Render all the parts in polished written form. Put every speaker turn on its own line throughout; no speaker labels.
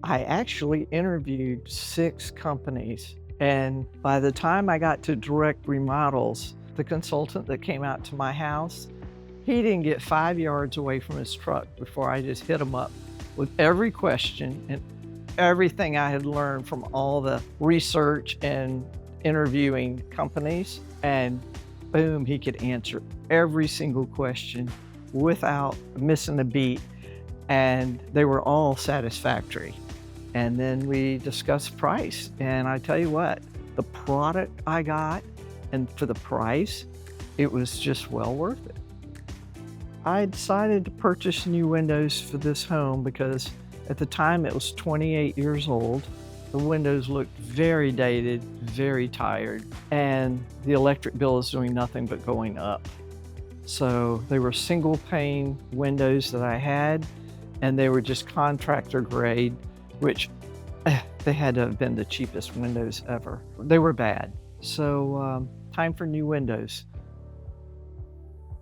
I actually interviewed 6 companies, and by the time I got to Direct Remodels, the consultant that came out to my house, he didn't get 5 yards away from his truck before I just hit him up with every question and everything I had learned from all the research and interviewing companies, and boom, he could answer every single question without missing a beat, and they were all satisfactory. And then we discussed price, and I tell you what, the product I got and for the price, it was just well worth it. I decided to purchase new windows for this home because at the time it was 28 years old. The windows looked very dated, very tired, and the electric bill is doing nothing but going up. So they were single pane windows that I had, and they were just contractor grade, which they had to have been the cheapest windows ever. They were bad. So time for new windows.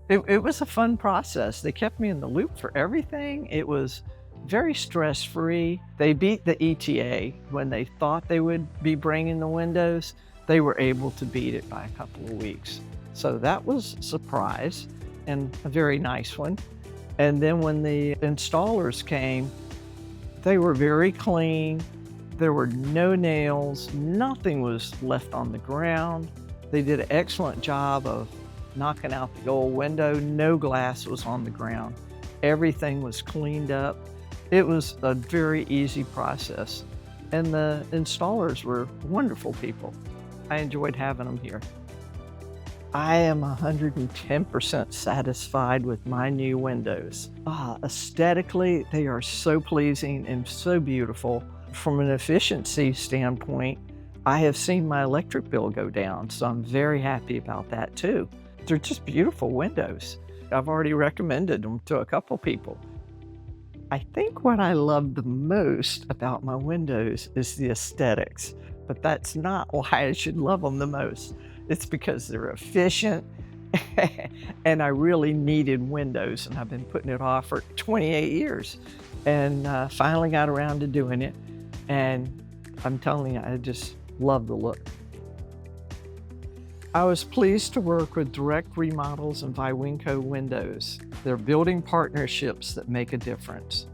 It was a fun process. They kept me in the loop for everything. It was very stress-free. They beat the ETA. When they thought they would be bringing the windows, they were able to beat it by a couple of weeks. So that was a surprise and a very nice one. And then when the installers came, they were very clean. There were no nails. Nothing was left on the ground. They did an excellent job of knocking out the old window. No glass was on the ground. Everything was cleaned up. It was a very easy process. And the installers were wonderful people. I enjoyed having them here. I am 110% satisfied with my new windows. Aesthetically, they are so pleasing and so beautiful. From an efficiency standpoint, I have seen my electric bill go down, so I'm very happy about that too. They're just beautiful windows. I've already recommended them to a couple people. I think what I love the most about my windows is the aesthetics, but that's not why I should love them the most. It's because they're efficient and I really needed windows, and I've been putting it off for 28 years and finally got around to doing it. And I'm telling you, I just love the look. I was pleased to work with Direct Remodels and Viwinco Windows. They're building partnerships that make a difference.